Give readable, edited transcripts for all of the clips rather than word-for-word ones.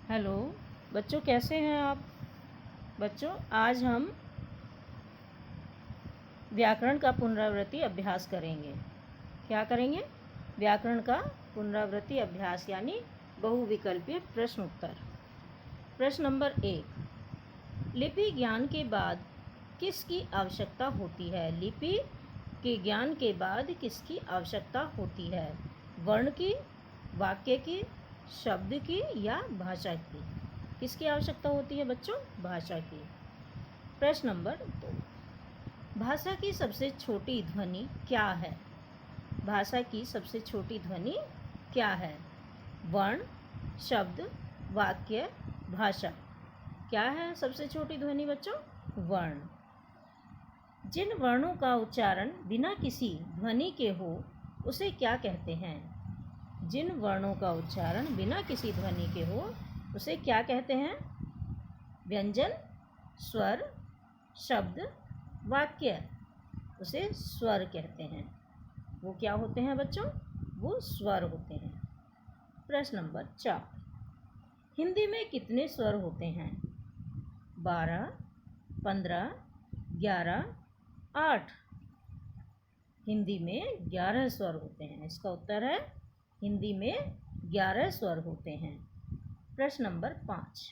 Hello बच्चों, कैसे हैं आप? बच्चों, आज हम व्याकरण का पुनरावृत्ति अभ्यास करेंगे। क्या करेंगे? व्याकरण का पुनरावृत्ति अभ्यास यानी बहुविकल्पीय प्रश्न उत्तर। प्रश्न नंबर 1, लिपि ज्ञान के बाद किसकी आवश्यकता होती है? लिपि के ज्ञान के बाद किसकी आवश्यकता होती है? वर्ण की, वाक्य की, शब्द की या भाषा की? किसकी आवश्यकता होती है बच्चों? भाषा की। प्रश्न नंबर 2, भाषा की सबसे छोटी ध्वनि क्या है? भाषा की सबसे छोटी ध्वनि क्या है? वर्ण, शब्द, वाक्य, भाषा। क्या है सबसे छोटी ध्वनि बच्चों? वर्ण। जिन वर्णों का उच्चारण बिना किसी ध्वनि के हो उसे क्या कहते हैं? जिन वर्णों का उच्चारण बिना किसी ध्वनि के हो उसे क्या कहते हैं? व्यंजन, स्वर, शब्द, वाक्य। उसे स्वर कहते हैं। वो क्या होते हैं बच्चों? वो स्वर होते हैं। प्रश्न नंबर 4, हिंदी में कितने स्वर होते हैं? 12, 15, 11, 8। हिंदी में 11 स्वर होते हैं। इसका उत्तर है हिंदी में 11 स्वर होते हैं। प्रश्न नंबर 5,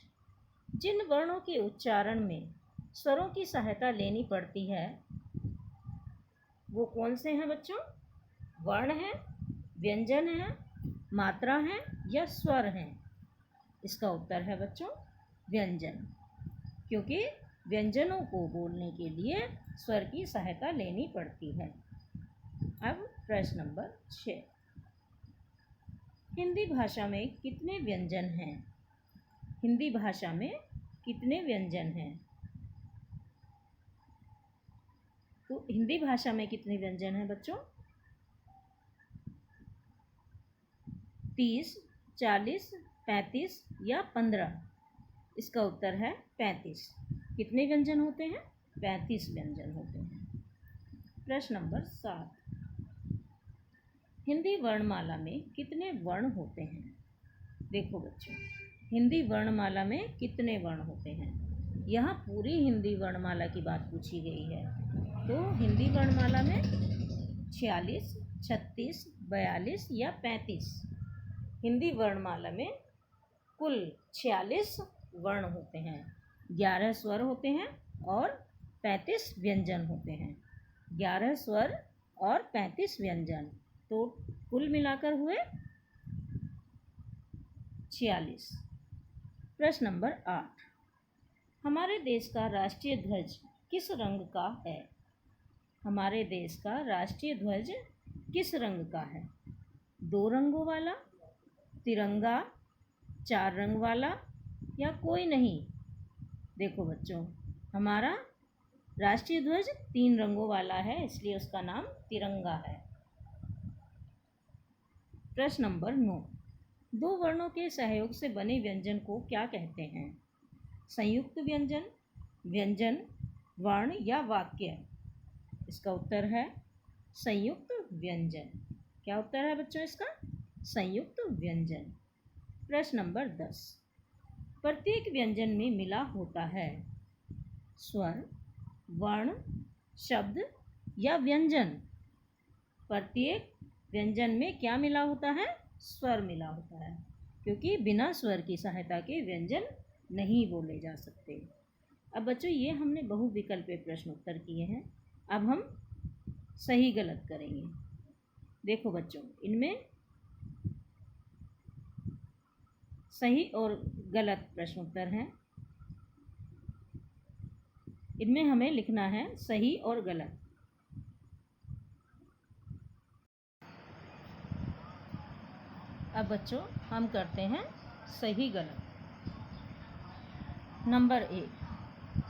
जिन वर्णों के उच्चारण में स्वरों की सहायता लेनी पड़ती है वो कौन से हैं बच्चों? वर्ण हैं, व्यंजन हैं, मात्रा हैं या स्वर हैं? इसका उत्तर है बच्चों व्यंजन, क्योंकि व्यंजनों को बोलने के लिए स्वर की सहायता लेनी पड़ती है। अब प्रश्न नंबर 6, हिंदी भाषा में कितने व्यंजन हैं? हिंदी भाषा में कितने व्यंजन हैं? तो हिंदी भाषा में कितने व्यंजन हैं बच्चों? 30, 40, 35 या 15? इसका उत्तर है 35। कितने व्यंजन होते हैं? 35 व्यंजन होते हैं। प्रश्न नंबर 7, हिंदी वर्णमाला में कितने वर्ण होते हैं? देखो बच्चों, हिंदी वर्णमाला में कितने वर्ण होते हैं? यहाँ पूरी हिंदी वर्णमाला की बात पूछी गई है। तो हिंदी वर्णमाला में 46, 36, 42 या 35? हिंदी वर्णमाला में कुल 46 वर्ण होते हैं, 11 स्वर होते हैं और 35 व्यंजन होते हैं। 11 स्वर और 35 व्यंजन, तो कुल मिलाकर हुए 46। प्रश्न नंबर 8, हमारे देश का राष्ट्रीय ध्वज किस रंग का है? हमारे देश का राष्ट्रीय ध्वज किस रंग का है? 2 रंगों वाला, तिरंगा, 4 रंग वाला या कोई नहीं? देखो बच्चों, हमारा राष्ट्रीय ध्वज 3 रंगों वाला है, इसलिए उसका नाम तिरंगा है। प्रश्न नंबर 9, 2 वर्णों के सहयोग से बने व्यंजन को क्या कहते हैं? संयुक्त व्यंजन, व्यंजन, वर्ण या वाक्य? इसका उत्तर है संयुक्त व्यंजन। क्या उत्तर है बच्चों इसका? संयुक्त व्यंजन। प्रश्न नंबर 10, प्रत्येक व्यंजन में मिला होता है स्वर, वर्ण, शब्द या व्यंजन? प्रत्येक व्यंजन में क्या मिला होता है? स्वर मिला होता है, क्योंकि बिना स्वर की सहायता के व्यंजन नहीं बोले जा सकते। अब बच्चों, ये हमने बहुविकल्पीय प्रश्न उत्तर किए हैं। अब हम सही गलत करेंगे। देखो बच्चों, इनमें सही और गलत प्रश्न उत्तर हैं। इनमें हमें लिखना है सही और गलत। अब बच्चों, हम करते हैं सही गलत। नंबर 1,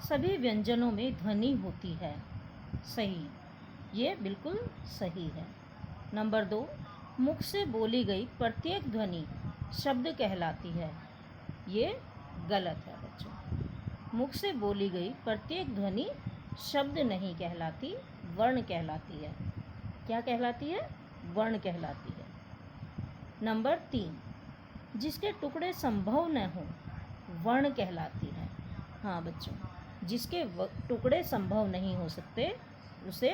सभी व्यंजनों में ध्वनि होती है। सही, ये बिल्कुल सही है। नंबर 2, मुख से बोली गई प्रत्येक ध्वनि शब्द कहलाती है। ये गलत है बच्चों। मुख से बोली गई प्रत्येक ध्वनि शब्द नहीं कहलाती, वर्ण कहलाती है। क्या कहलाती है? वर्ण कहलाती है। नंबर 3, जिसके टुकड़े संभव न हो वर्ण कहलाती है। हाँ बच्चों, जिसके टुकड़े संभव नहीं हो सकते उसे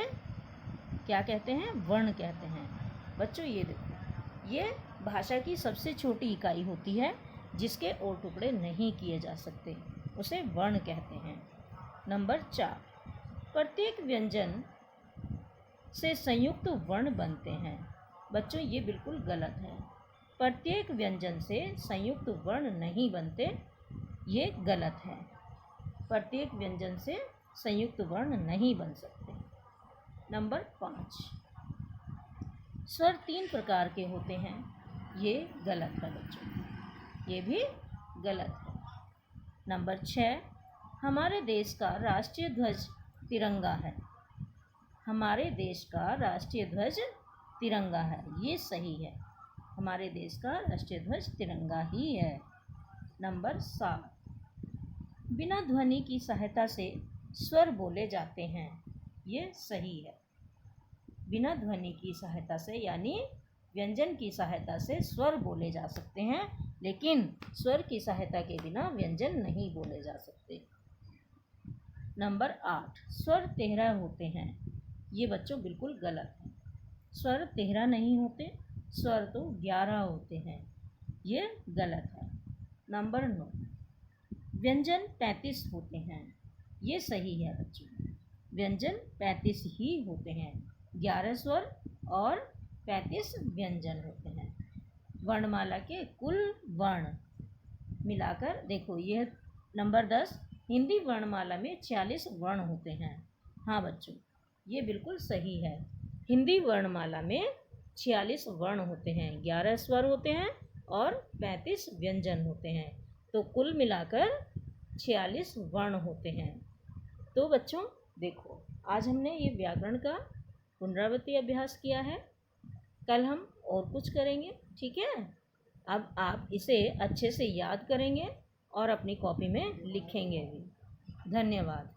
क्या कहते हैं? वर्ण कहते हैं। बच्चों ये देखो, ये भाषा की सबसे छोटी इकाई होती है जिसके और टुकड़े नहीं किए जा सकते, उसे वर्ण कहते हैं। नंबर 4, प्रत्येक व्यंजन से संयुक्त वर्ण बनते हैं। बच्चों ये बिल्कुल गलत है। प्रत्येक व्यंजन से संयुक्त वर्ण नहीं बनते, ये गलत है। प्रत्येक व्यंजन से संयुक्त वर्ण नहीं बन सकते। नंबर 5, स्वर 3 प्रकार के होते हैं, ये गलत है बच्चों, ये भी गलत है। नंबर 6, हमारे देश का राष्ट्रीय ध्वज तिरंगा है। हमारे देश का राष्ट्रीय ध्वज तिरंगा है, ये सही है। हमारे देश का राष्ट्रीय ध्वज तिरंगा ही है। नंबर 7, बिना ध्वनि की सहायता से स्वर बोले जाते हैं, ये सही है। बिना ध्वनि की सहायता से यानी व्यंजन की सहायता से स्वर बोले जा सकते हैं, लेकिन स्वर की सहायता के बिना व्यंजन नहीं बोले जा सकते। नंबर 8, स्वर 13 होते हैं, ये बच्चों बिल्कुल गलत है। स्वर 13 नहीं होते, स्वर तो 11 होते हैं, ये गलत है। नंबर 9, व्यंजन 35 होते हैं, ये सही है बच्चों। व्यंजन 35 ही होते हैं, 11 स्वर और 35 व्यंजन होते हैं। वर्णमाला के कुल वर्ण मिलाकर देखो, यह नंबर 10, हिंदी वर्णमाला में 46 वर्ण होते हैं। हाँ बच्चों, ये बिल्कुल सही है। हिंदी वर्णमाला में 46 वर्ण होते हैं, 11 स्वर होते हैं और 35 व्यंजन होते हैं, तो कुल मिलाकर 46 वर्ण होते हैं। तो बच्चों देखो, आज हमने ये व्याकरण का पुनरावृत्ति अभ्यास किया है, कल हम और कुछ करेंगे, ठीक है? अब आप इसे अच्छे से याद करेंगे और अपनी कॉपी में लिखेंगे भी। धन्यवाद।